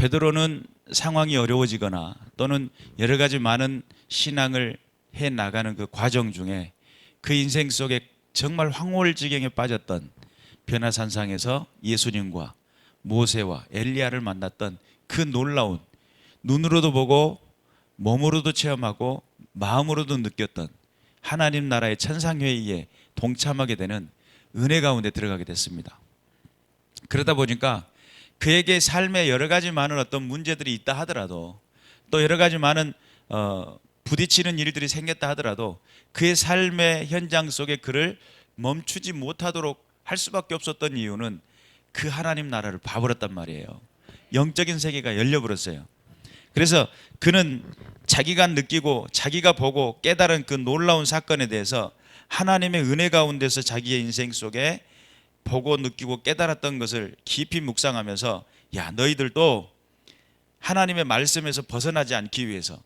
베드로는 상황이 어려워지거나 또는 여러 가지 많은 신앙을 해 나가는 그 과정 중에 그 인생 속에 정말 황홀지경에 빠졌던 변화산상에서 예수님과 모세와 엘리야를 만났던 그 놀라운, 눈으로도 보고 몸으로도 체험하고 마음으로도 느꼈던 하나님 나라의 천상회의에 동참하게 되는 은혜 가운데 들어가게 됐습니다. 그러다 보니까 그에게 삶에 여러 가지 많은 어떤 문제들이 있다 하더라도, 또 여러 가지 많은 부딪히는 일들이 생겼다 하더라도 그의 삶의 현장 속에 그를 멈추지 못하도록 할 수밖에 없었던 이유는 그 하나님 나라를 봐버렸단 말이에요. 영적인 세계가 열려버렸어요. 그래서 그는 자기가 느끼고 자기가 보고 깨달은 그 놀라운 사건에 대해서 하나님의 은혜 가운데서 자기의 인생 속에 보고 느끼고 깨달았던 것을 깊이 묵상하면서, 야, 너희들도 하나님의 말씀에서 벗어나지 않기 위해서,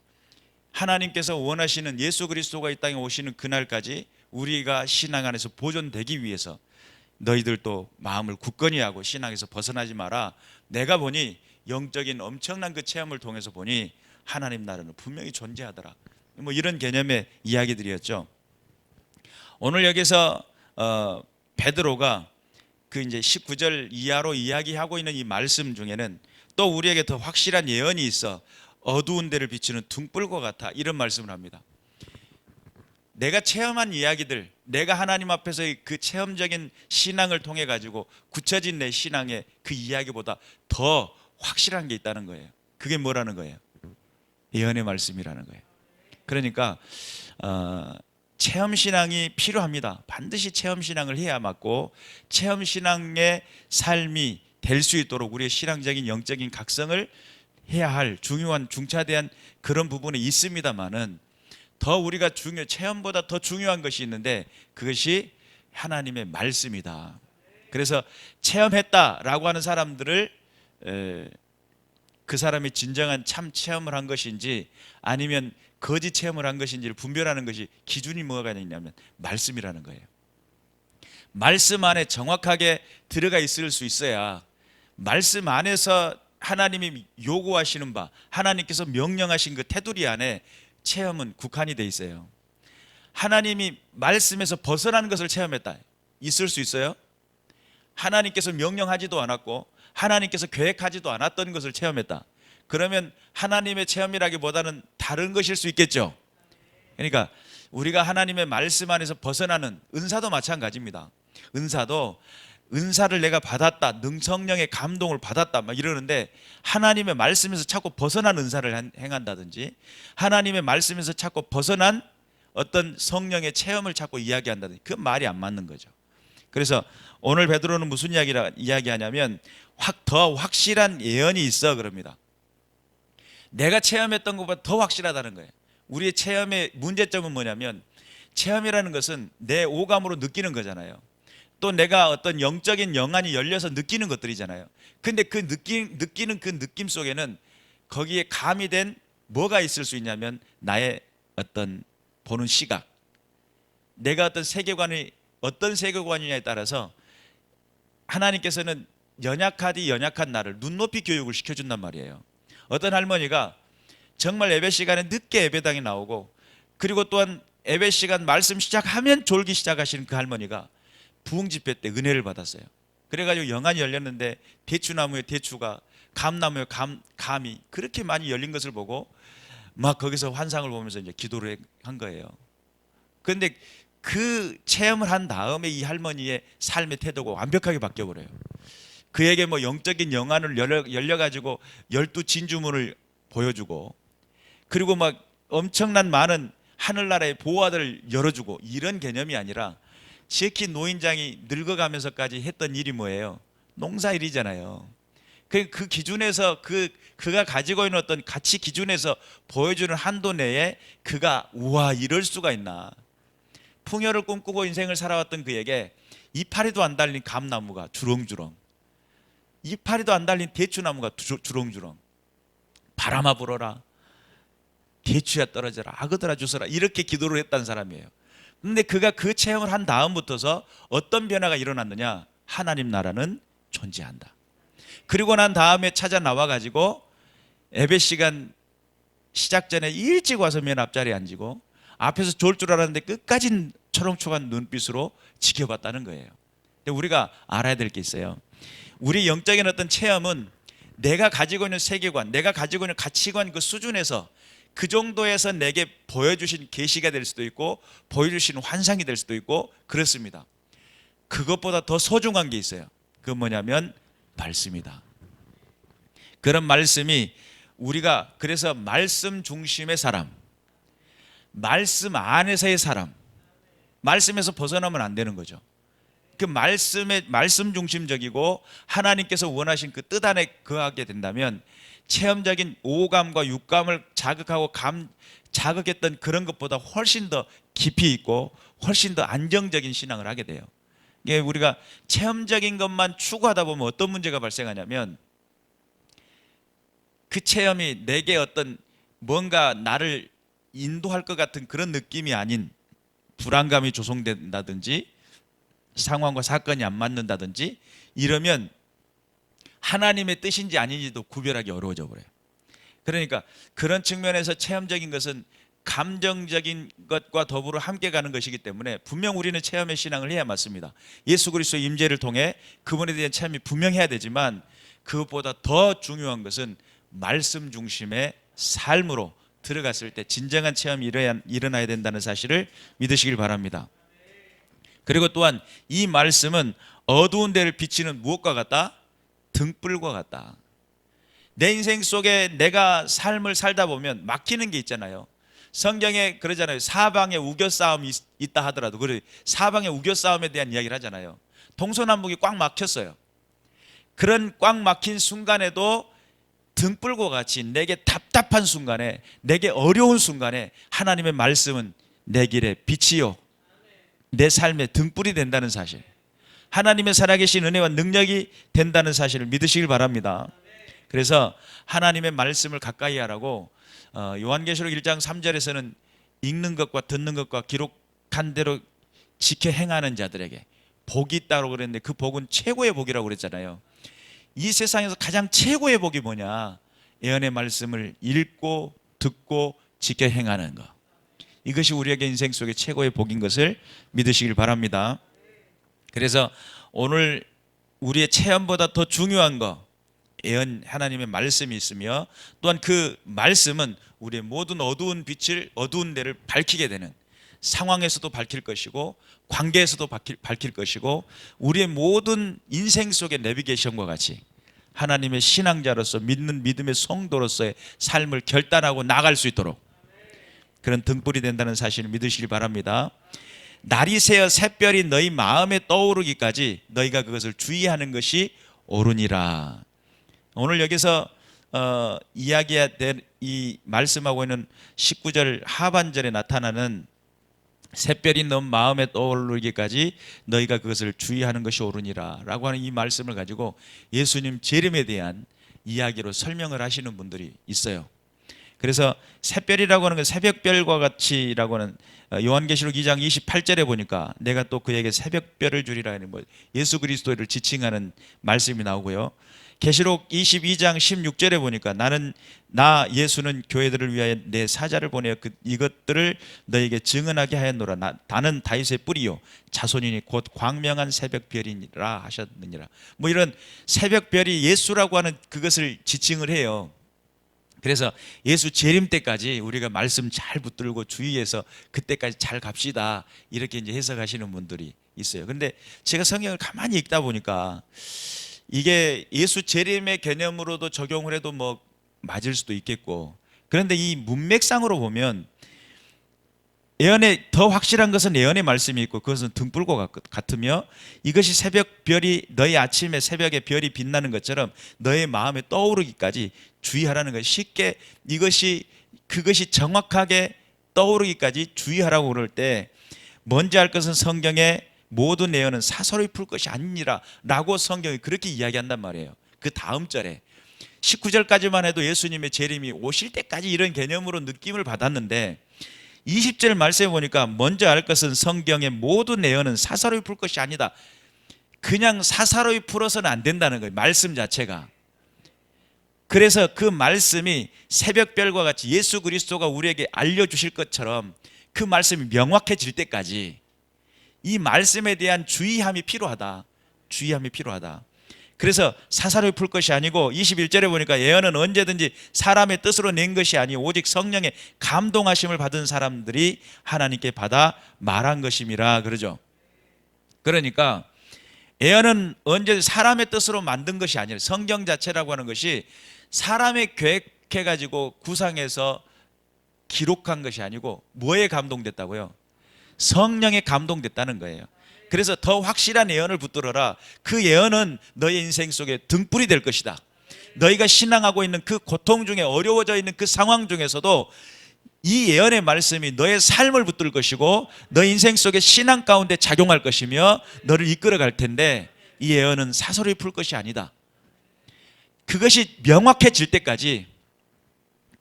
하나님께서 원하시는 예수 그리스도가 이 땅에 오시는 그날까지 우리가 신앙 안에서 보존되기 위해서 너희들도 마음을 굳건히 하고 신앙에서 벗어나지 마라. 내가 보니 영적인 엄청난 그 체험을 통해서 보니 하나님 나라는 분명히 존재하더라. 뭐 이런 개념의 이야기들이었죠. 오늘 여기서 베드로가 그 이제 19절 이하로 이야기하고 있는 이 말씀 중에는 또 우리에게 더 확실한 예언이 있어 어두운 데를 비추는 등불과 같아, 이런 말씀을 합니다. 내가 체험한 이야기들, 내가 하나님 앞에서의 그 체험적인 신앙을 통해 가지고 굳혀진 내 신앙의 그 이야기보다 더 확실한 게 있다는 거예요. 그게 뭐라는 거예요? 예언의 말씀이라는 거예요. 그러니까 체험신앙이 필요합니다. 반드시 체험신앙을 해야 맞고, 체험신앙의 삶이 될 수 있도록 우리의 신앙적인 영적인 각성을 해야 할 중요한 중차대한 그런 부분이 있습니다만은, 더 우리가 체험보다 더 중요한 것이 있는데 그것이 하나님의 말씀이다. 그래서 체험했다라고 하는 사람들을 그 사람이 진정한 참 체험을 한 것인지 아니면 거짓 체험을 한 것인지를 분별하는 것이 기준이 뭐가 있냐면 말씀이라는 거예요. 말씀 안에 정확하게 들어가 있을 수 있어야 말씀 안에서 하나님이 요구하시는 바, 하나님께서 명령하신 그 테두리 안에 체험은 국한이 돼 있어요. 하나님이 말씀에서 벗어난 것을 체험했다, 있을 수 있어요? 하나님께서 명령하지도 않았고 하나님께서 계획하지도 않았던 것을 체험했다, 그러면 하나님의 체험이라기보다는 다른 것일 수 있겠죠. 그러니까 우리가 하나님의 말씀 안에서 벗어나는, 은사도 마찬가지입니다. 은사를 내가 받았다, 성령의 감동을 받았다 막 이러는데 하나님의 말씀에서 자꾸 벗어난 은사를 행한다든지 하나님의 말씀에서 자꾸 벗어난 어떤 성령의 체험을 자꾸 이야기한다든지, 그건 말이 안 맞는 거죠. 그래서 오늘 베드로는 무슨 이야기하냐면 더 확실한 예언이 있어 그럽니다. 내가 체험했던 것보다 더 확실하다는 거예요. 우리의 체험의 문제점은 뭐냐면, 체험이라는 것은 내 오감으로 느끼는 거잖아요. 또 내가 어떤 영적인 영안이 열려서 느끼는 것들이잖아요. 근데 그 느끼는 그 느낌 속에는 거기에 가미된 뭐가 있을 수 있냐면 나의 어떤 보는 시각, 내가 어떤 세계관이냐에 따라서 하나님께서는 연약한 나를 눈높이 교육을 시켜준단 말이에요. 어떤 할머니가 정말 예배 시간에 늦게 예배당에 나오고, 그리고 또한 예배 시간 말씀 시작하면 졸기 시작하시는 그 할머니가 부흥집회 때 은혜를 받았어요. 그래가지고 영안이 열렸는데 대추나무에 대추가, 감나무에 감이 그렇게 많이 열린 것을 보고 막 거기서 환상을 보면서 이제 기도를 한 거예요. 그런데 그 체험을 한 다음에 이 할머니의 삶의 태도가 완벽하게 바뀌어버려요. 그에게 뭐 영적인 영안을 열려가지고 12진주문을 보여주고, 그리고 막 엄청난 많은 하늘나라의 보화들을 열어주고, 이런 개념이 아니라 지극히 노인장이 늙어가면서까지 했던 일이 뭐예요? 농사일이잖아요. 그 기준에서 그가 가지고 있는 어떤 가치 기준에서 보여주는 한도 내에 그가 우와 이럴 수가 있나. 풍요를 꿈꾸고 인생을 살아왔던 그에게 이파리도 안 달린 감나무가 주렁주렁, 이파리도 안 달린 대추나무가 주렁주렁, 바람아 불어라, 대추야 떨어져라, 악어들아 주서라, 이렇게 기도를 했다는 사람이에요. 근데 그가 그 체험을 한 다음부터서 어떤 변화가 일어났느냐? 하나님 나라는 존재한다. 그리고 난 다음에 찾아 나와 가지고 예배 시간 시작 전에 일찍 와서 맨 앞자리에 앉고 앞에서 좋을 줄 알았는데 끝까지 초롱초롱한 눈빛으로 지켜봤다는 거예요. 근데 우리가 알아야 될 게 있어요. 우리 영적인 어떤 체험은 내가 가지고 있는 세계관, 내가 가지고 있는 가치관 그 수준에서 그 정도에서 내게 보여주신 계시가 될 수도 있고 보여주신 환상이 될 수도 있고 그렇습니다. 그것보다 더 소중한 게 있어요. 그건 뭐냐면 말씀이다. 그런 말씀이 우리가 그래서 말씀 중심의 사람, 말씀 안에서의 사람, 말씀에서 벗어나면 안 되는 거죠. 그 말씀 중심적이고 하나님께서 원하신 그 뜻 안에 거하게 된다면 체험적인 오감과 육감을 자극하고 자극했던 그런 것보다 훨씬 더 깊이 있고 훨씬 더 안정적인 신앙을 하게 돼요. 이게 우리가 체험적인 것만 추구하다 보면 어떤 문제가 발생하냐면 그 체험이 내게 어떤 뭔가 나를 인도할 것 같은 그런 느낌이 아닌 불안감이 조성된다든지 상황과 사건이 안 맞는다든지 이러면 하나님의 뜻인지 아닌지도 구별하기 어려워져 버려요. 그러니까 그런 측면에서 체험적인 것은 감정적인 것과 더불어 함께 가는 것이기 때문에 분명 우리는 체험의 신앙을 해야 맞습니다. 예수 그리스도의 임재를 통해 그분에 대한 체험이 분명해야 되지만 그것보다 더 중요한 것은 말씀 중심의 삶으로 들어갔을 때 진정한 체험이 일어나야 된다는 사실을 믿으시길 바랍니다. 그리고 또한 이 말씀은 어두운 데를 비치는 무엇과 같다? 등불과 같다. 내 인생 속에 내가 삶을 살다 보면 막히는 게 있잖아요. 성경에 그러잖아요. 사방에 우겨싸움이 있다 하더라도 그래 사방에 우겨싸움에 대한 이야기를 하잖아요. 동서남북이 꽉 막혔어요. 그런 꽉 막힌 순간에도 등불과 같이 내게 답답한 순간에 내게 어려운 순간에 하나님의 말씀은 내 길에 빛이요 내 삶의 등불이 된다는 사실, 하나님의 살아계신 은혜와 능력이 된다는 사실을 믿으시길 바랍니다. 그래서 하나님의 말씀을 가까이 하라고 요한계시록 1장 3절에서는 읽는 것과 듣는 것과 기록한 대로 지켜 행하는 자들에게 복이 있다고 그랬는데 그 복은 최고의 복이라고 그랬잖아요. 이 세상에서 가장 최고의 복이 뭐냐? 예언의 말씀을 읽고 듣고 지켜 행하는 것. 이것이 우리에게 인생 속의 최고의 복인 것을 믿으시길 바랍니다. 그래서 오늘 우리의 체험보다 더 중요한 거 예언 하나님의 말씀이 있으며 또한 그 말씀은 우리의 모든 어두운 빛을 어두운 데를 밝히게 되는 상황에서도 밝힐 것이고 관계에서도 밝힐 것이고 우리의 모든 인생 속의 내비게이션과 같이 하나님의 신앙자로서 믿는 믿음의 성도로서의 삶을 결단하고 나갈 수 있도록 그런 등불이 된다는 사실을 믿으시길 바랍니다. 날이 새어 샛별이 너희 마음에 떠오르기까지 너희가 그것을 주의하는 것이 옳으니라. 오늘 여기서 이야기해야 될 이 말씀하고 있는 19절 하반절에 나타나는 샛별이 너 마음에 떠오르기까지 너희가 그것을 주의하는 것이 옳으니라 라고 하는 이 말씀을 가지고 예수님 재림에 대한 이야기로 설명을 하시는 분들이 있어요. 그래서 샛별이라고 하는 건 새벽별과 같이라고 하는 요한계시록 2장 28절에 보니까 내가 또 그에게 새벽별을 주리라 하는 뭐 예수 그리스도를 지칭하는 말씀이 나오고요. 계시록 22장 16절에 보니까 나 예수는 교회들을 위하여 내 사자를 보내어 이것들을 너에게 증언하게 하였노라. 나는 다윗의 뿌리요 자손이니 곧 광명한 새벽별이니라 하셨느니라. 뭐 이런 새벽별이 예수라고 하는 그것을 지칭을 해요. 그래서 예수 재림 때까지 우리가 말씀 잘 붙들고 주의해서 그때까지 잘 갑시다 이렇게 이제 해석하시는 분들이 있어요. 그런데 제가 성경을 가만히 읽다 보니까 이게 예수 재림의 개념으로도 적용을 해도 뭐 맞을 수도 있겠고, 그런데 이 문맥상으로 보면 예언의 더 확실한 것은 예언의 말씀이 있고 그것은 등불과 같으며 이것이 새벽별이 너희 아침에 새벽에 별이 빛나는 것처럼 너의 마음에 떠오르기까지 주의하라는 것이 쉽게 그것이 정확하게 떠오르기까지 주의하라고 그럴 때 먼저 할 것은 성경의 모든 예언은 사설의 풀 것이 아니니라 라고 성경이 그렇게 이야기한단 말이에요. 그 다음 절에 19절까지만 해도 예수님의 재림이 오실 때까지 이런 개념으로 느낌을 받았는데 20절 말씀해 보니까 먼저 알 것은 성경의 모든 예언은 사사로이 풀 것이 아니다. 그냥 사사로이 풀어서는 안 된다는 거예요. 말씀 자체가 그래서 그 말씀이 새벽별과 같이 예수 그리스도가 우리에게 알려주실 것처럼 그 말씀이 명확해질 때까지 이 말씀에 대한 주의함이 필요하다. 주의함이 필요하다. 그래서 사사로이 풀 것이 아니고 21절에 보니까 예언은 언제든지 사람의 뜻으로 낸 것이 아니오 오직 성령의 감동하심을 받은 사람들이 하나님께 받아 말한 것임이라 그러죠. 그러니까 예언은 언제 사람의 뜻으로 만든 것이 아니라 성경 자체라고 하는 것이 사람의 계획해가지고 구상해서 기록한 것이 아니고 뭐에 감동됐다고요? 성령에 감동됐다는 거예요. 그래서 더 확실한 예언을 붙들어라. 그 예언은 너의 인생 속에 등불이 될 것이다. 너희가 신앙하고 있는 그 고통 중에 어려워져 있는 그 상황 중에서도 이 예언의 말씀이 너의 삶을 붙들 것이고 너의 인생 속에 신앙 가운데 작용할 것이며 너를 이끌어 갈 텐데 이 예언은 사설이 풀 것이 아니다. 그것이 명확해질 때까지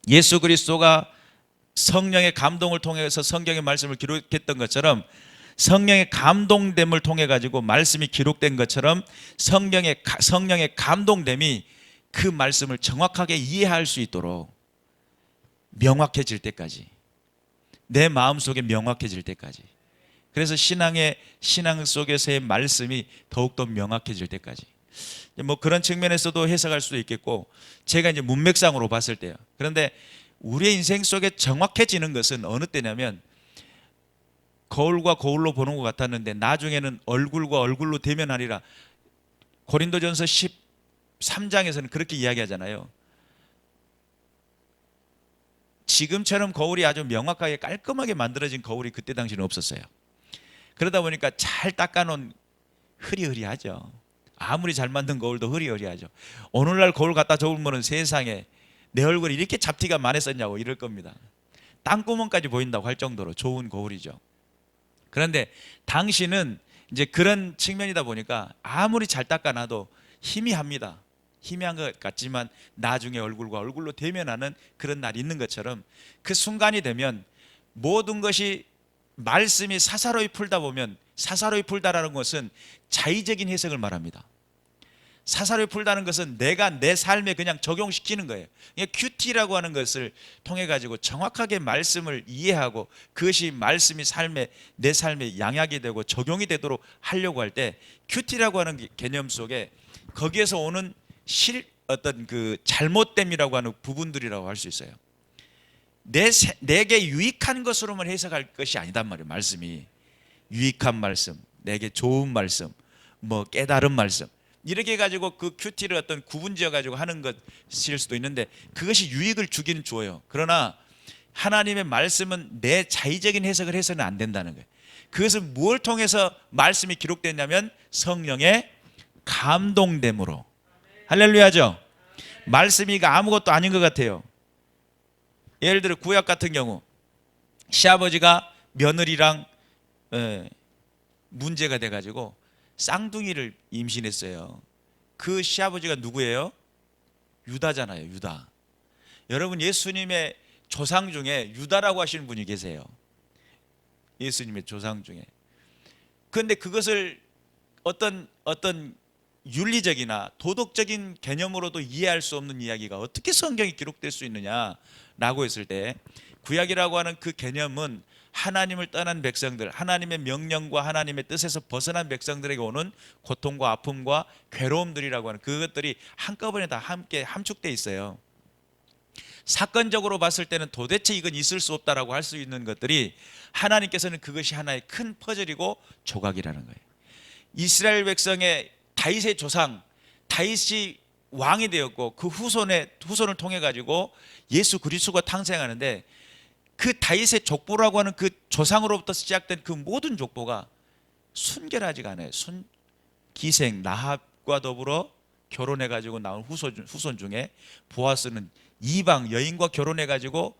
예수 그리스도가 성령의 감동을 통해서 성경의 말씀을 기록했던 것처럼 성령의 감동됨을 통해 가지고 말씀이 기록된 것처럼 성령의 감동됨이 그 말씀을 정확하게 이해할 수 있도록 명확해질 때까지, 내 마음속에 명확해질 때까지, 그래서 신앙 속에서의 말씀이 더욱더 명확해질 때까지, 뭐 그런 측면에서도 해석할 수도 있겠고, 제가 이제 문맥상으로 봤을 때요. 그런데 우리의 인생 속에 정확해지는 것은 어느 때냐면 거울과 거울로 보는 것 같았는데 나중에는 얼굴과 얼굴로 대면하리라. 고린도전서 13장에서는 그렇게 이야기하잖아요. 지금처럼 거울이 아주 명확하게 깔끔하게 만들어진 거울이 그때 당시는 없었어요. 그러다 보니까 잘 닦아놓은 흐리흐리하죠. 아무리 잘 만든 거울도 흐리흐리하죠. 오늘날 거울 갖다 접으면 세상에 내 얼굴이 이렇게 잡티가 많았었냐고 이럴 겁니다. 땅구멍까지 보인다고 할 정도로 좋은 거울이죠. 그런데 당신은 이제 그런 측면이다 보니까 아무리 잘 닦아놔도 희미합니다. 희미한 것 같지만 나중에 얼굴과 얼굴로 대면하는 그런 날이 있는 것처럼 그 순간이 되면 모든 것이 말씀이 사사로이 풀다 보면, 사사로이 풀다라는 것은 자의적인 해석을 말합니다. 사사로이 풀다는 것은 내가 내 삶에 그냥 적용시키는 거예요. 큐티라고 하는 것을 통해 가지고 정확하게 말씀을 이해하고 그것이 말씀이 내 삶에 양약이 되고 적용이 되도록 하려고 할 때 큐티라고 하는 개념 속에 거기에서 오는 어떤 그 잘못됨이라고 하는 부분들이라고 할 수 있어요. 내게 유익한 것으로만 해석할 것이 아니단 말이에요. 말씀이 유익한 말씀, 내게 좋은 말씀, 뭐 깨달은 말씀, 이렇게 해가지고 그 큐티를 어떤 구분지어 가지고 하는 것일 수도 있는데 그것이 유익을 주긴 줘요. 그러나 하나님의 말씀은 내 자의적인 해석을 해서는 안 된다는 거예요. 그것은 무엇을 통해서 말씀이 기록됐냐면 성령의 감동됨으로. 할렐루야죠. 말씀이 아무것도 아닌 것 같아요. 예를 들어 구약 같은 경우 시아버지가 며느리랑 문제가 돼가지고 쌍둥이를 임신했어요. 그 시아버지가 누구예요? 유다잖아요. 유다. 여러분 예수님의 조상 중에 유다라고 하시는 분이 계세요. 예수님의 조상 중에. 그런데 그것을 어떤 윤리적이나 도덕적인 개념으로도 이해할 수 없는 이야기가 어떻게 성경에 기록될 수 있느냐라고 했을 때 구약이라고 하는 그 개념은 하나님을 떠난 백성들, 하나님의 명령과 하나님의 뜻에서 벗어난 백성들에게 오는 고통과 아픔과 괴로움들이라고 하는 그것들이 한꺼번에 다 함께 함축되어 있어요. 사건적으로 봤을 때는 도대체 이건 있을 수 없다라고 할 수 있는 것들이 하나님께서는 그것이 하나의 큰 퍼즐이고 조각이라는 거예요. 이스라엘 백성의 다윗의 조상, 다윗이 왕이 되었고 그 후손을 통해 가지고 예수 그리스도가 탄생하는데 그 다윗의 족보라고 하는 그 조상으로부터 시작된 그 모든 족보가 순결하지가 않아요. 기생 라합과 더불어 결혼해 가지고 나온 후손 중에 보아스는 이방 여인과 결혼해 가지고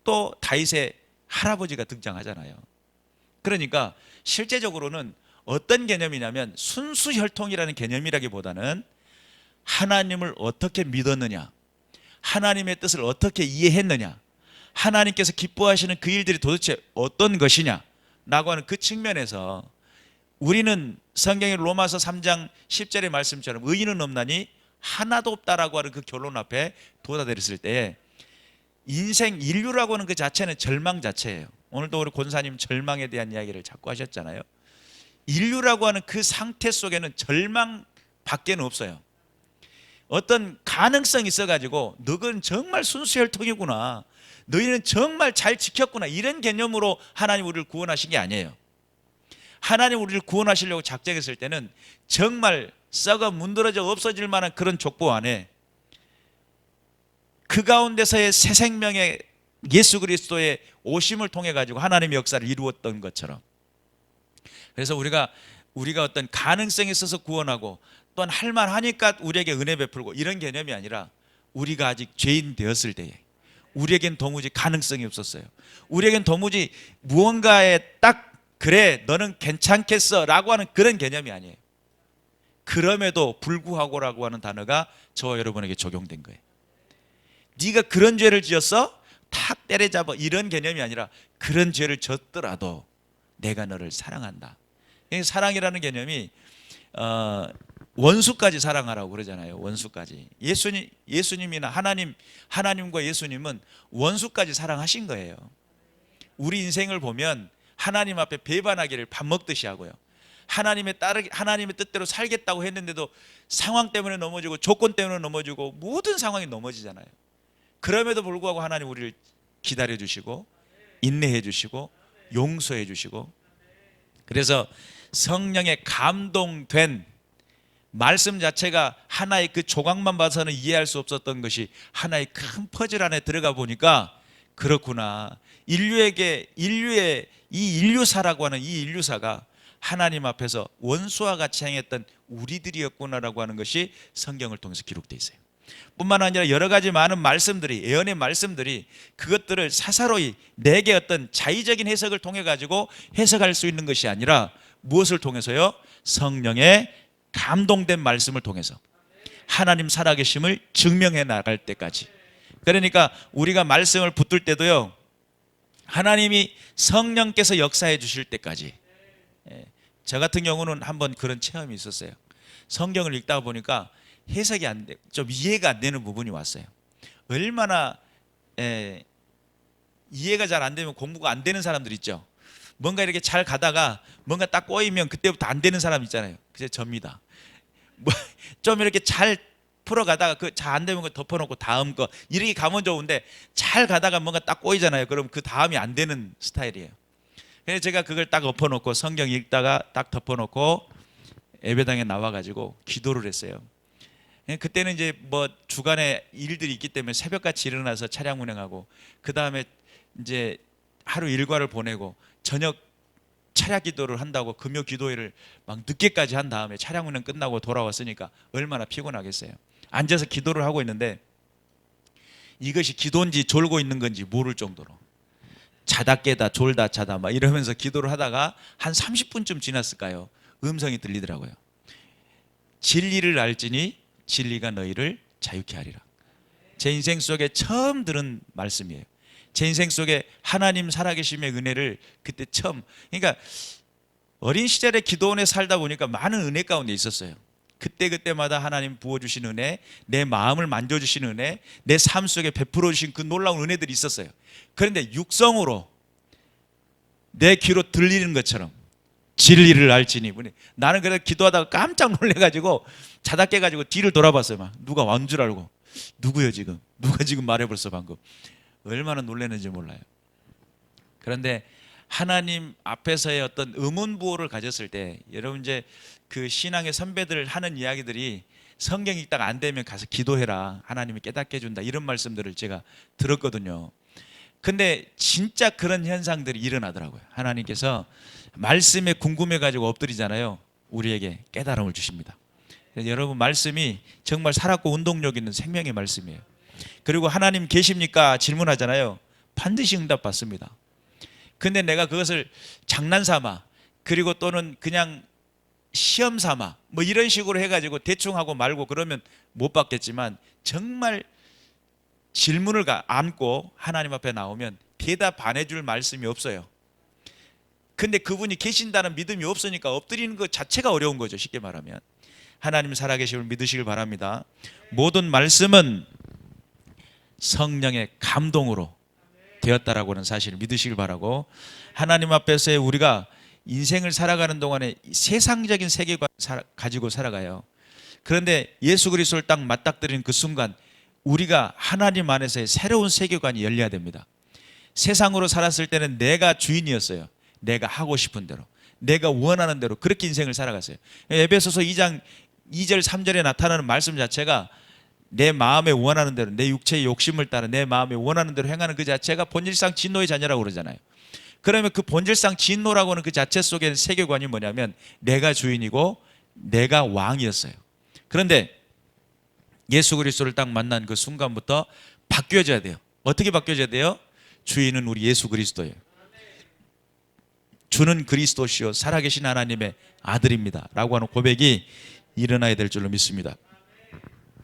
또 다윗의 할아버지가 등장하잖아요. 그러니까 실제적으로는 어떤 개념이냐면 순수 혈통이라는 개념이라기보다는 하나님을 어떻게 믿었느냐, 하나님의 뜻을 어떻게 이해했느냐, 하나님께서 기뻐하시는 그 일들이 도대체 어떤 것이냐 라고 하는 그 측면에서 우리는 성경의 로마서 3장 10절의 말씀처럼 의인은 없나니 하나도 없다라고 하는 그 결론 앞에 도달했을 때 인생 인류라고 하는 그 자체는 절망 자체예요. 오늘도 우리 권사님 절망에 대한 이야기를 자꾸 하셨잖아요. 인류라고 하는 그 상태 속에는 절망밖에는 없어요. 어떤 가능성이 있어가지고 너는 정말 순수 혈통이구나, 너희는 정말 잘 지켰구나, 이런 개념으로 하나님 우리를 구원하신 게 아니에요. 하나님 우리를 구원하시려고 작정했을 때는 정말 썩어 문드러져 없어질 만한 그런 족보 안에 그 가운데서의 새 생명의 예수 그리스도의 오심을 통해 가지고 하나님의 역사를 이루었던 것처럼, 그래서 우리가 어떤 가능성이 있어서 구원하고 또한 할만하니까 우리에게 은혜 베풀고 이런 개념이 아니라, 우리가 아직 죄인 되었을 때에 우리에겐 도무지 가능성이 없었어요. 우리에겐 도무지 무언가에 딱 그래 너는 괜찮겠어 라고 하는 그런 개념이 아니에요. 그럼에도 불구하고라고 하는 단어가 저와 여러분에게 적용된 거예요. 네가 그런 죄를 지었어? 탁 때려잡아, 이런 개념이 아니라 그런 죄를 졌더라도 내가 너를 사랑한다. 사랑이라는 개념이 원수까지 사랑하라고 그러잖아요. 원수까지. 예수님이나 하나님과 예수님은 원수까지 사랑하신 거예요. 우리 인생을 보면 하나님 앞에 배반하기를 밥 먹듯이 하고요. 하나님의 뜻대로 살겠다고 했는데도 상황 때문에 넘어지고 조건 때문에 넘어지고 모든 상황이 넘어지잖아요. 그럼에도 불구하고 하나님 우리를 기다려 주시고 인내해 주시고 용서해 주시고, 그래서 성령에 감동된 말씀 자체가 하나의 그 조각만 봐서는 이해할 수 없었던 것이 하나의 큰 퍼즐 안에 들어가 보니까, 그렇구나, 인류의 이 인류사라고 하는 이 인류사가 하나님 앞에서 원수와 같이 행했던 우리들이었구나라고 하는 것이 성경을 통해서 기록되어 있어요. 뿐만 아니라 여러 가지 많은 말씀들이, 예언의 말씀들이 그것들을 사사로이 내게 어떤 자의적인 해석을 통해 가지고 해석할 수 있는 것이 아니라 무엇을 통해서요? 성령의 감동된 말씀을 통해서 하나님 살아계심을 증명해 나갈 때까지. 그러니까 우리가 말씀을 붙들 때도요, 하나님이 성령께서 역사해 주실 때까지. 저 같은 경우는 한번 그런 체험이 있었어요. 성경을 읽다 보니까 해석이 안 돼, 좀 이해가 안 되는 부분이 왔어요. 얼마나 이해가 잘 안 되면 공부가 안 되는 사람들 있죠. 뭔가 이렇게 잘 가다가 뭔가 딱 꼬이면 그때부터 안 되는 사람 있잖아요. 그게 접니다. 좀 이렇게 잘 풀어가다가 그 잘 안 되면 그 덮어놓고 다음 거 이렇게 가면 좋은데, 잘 가다가 뭔가 딱 꼬이잖아요. 그럼 그 다음이 안 되는 스타일이에요. 그래서 제가 그걸 딱 엎어놓고 성경 읽다가 딱 덮어놓고 예배당에 나와가지고 기도를 했어요. 그때는 이제 뭐 주간에 일들이 있기 때문에 새벽같이 일어나서 차량 운행하고, 그 다음에 이제 하루 일과를 보내고 저녁 차량 기도를 한다고 금요 기도회를 막 늦게까지 한 다음에 차량 운행 끝나고 돌아왔으니까 얼마나 피곤하겠어요. 앉아서 기도를 하고 있는데 이것이 기도인지 졸고 있는 건지 모를 정도로 자다 깨다 졸다 자다 막 이러면서 기도를 하다가 한 30분쯤 지났을까요? 음성이 들리더라고요. 진리를 알지니 진리가 너희를 자유케 하리라. 제 인생 속에 처음 들은 말씀이에요. 제 인생 속에 하나님 살아계심의 은혜를 그때 처음, 그러니까 어린 시절에 기도원에 살다 보니까 많은 은혜 가운데 있었어요. 그때마다 하나님 부어주신 은혜, 내 마음을 만져주신 은혜, 내 삶 속에 베풀어 주신 그 놀라운 은혜들이 있었어요. 그런데 육성으로 내 귀로 들리는 것처럼 진리를 알지니, 나는 그래서 기도하다가 깜짝 놀래가지고 자다 깨가지고 뒤를 돌아봤어요. 막 누가 완 줄 알고, 누구요 지금? 누가 지금 말해버렸어 방금. 얼마나 놀랐는지 몰라요. 그런데 하나님 앞에서의 어떤 의문부호를 가졌을 때, 여러분 이제 그 신앙의 선배들 하는 이야기들이 성경 읽다가 안 되면 가서 기도해라, 하나님이 깨닫게 해준다, 이런 말씀들을 제가 들었거든요. 근데 진짜 그런 현상들이 일어나더라고요. 하나님께서 말씀에 궁금해 가지고 엎드리잖아요. 우리에게 깨달음을 주십니다. 여러분, 말씀이 정말 살았고 운동력 있는 생명의 말씀이에요. 그리고 하나님 계십니까? 질문하잖아요. 반드시 응답받습니다. 근데 내가 그것을 장난삼아, 그리고 또는 그냥 시험삼아 뭐 이런 식으로 해가지고 대충 하고 말고 그러면 못 받겠지만, 정말 질문을 안고 하나님 앞에 나오면 대답 안 해줄 말씀이 없어요. 근데 그분이 계신다는 믿음이 없으니까 엎드리는 것 자체가 어려운 거죠, 쉽게 말하면. 하나님 살아계심을 믿으시길 바랍니다. 모든 말씀은 성령의 감동으로 되었다라고 하는 사실을 믿으시길 바라고, 하나님 앞에서의 우리가 인생을 살아가는 동안에 세상적인 세계관 가지고 살아가요. 그런데 예수 그리스도를 딱 맞닥뜨리는 그 순간 우리가 하나님 안에서의 새로운 세계관이 열려야 됩니다. 세상으로 살았을 때는 내가 주인이었어요. 내가 하고 싶은 대로, 내가 원하는 대로 그렇게 인생을 살아갔어요. 에베소서 2장 2절 3절에 나타나는 말씀 자체가 내 마음에 원하는 대로, 내 육체의 욕심을 따라 내 마음에 원하는 대로 행하는 그 자체가 본질상 진노의 자녀라고 그러잖아요. 그러면 그 본질상 진노라고 하는 그 자체 속에 세계관이 뭐냐면 내가 주인이고 내가 왕이었어요. 그런데 예수 그리스도를 딱 만난 그 순간부터 바뀌어져야 돼요. 어떻게 바뀌어져야 돼요? 주인은 우리 예수 그리스도예요. 주는 그리스도시요 살아계신 하나님의 아들입니다 라고 하는 고백이 일어나야 될 줄로 믿습니다.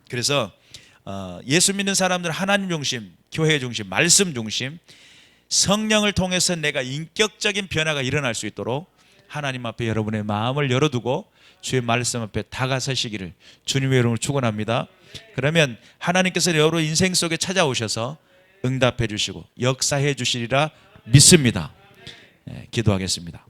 그래서 예수 믿는 사람들은 하나님 중심, 교회 중심, 말씀 중심, 성령을 통해서 내가 인격적인 변화가 일어날 수 있도록 하나님 앞에 여러분의 마음을 열어두고 주의 말씀 앞에 다가서시기를 주님의 이름으로 축원합니다. 그러면 하나님께서 여러분 인생 속에 찾아오셔서 응답해 주시고 역사해 주시리라 믿습니다. 기도하겠습니다.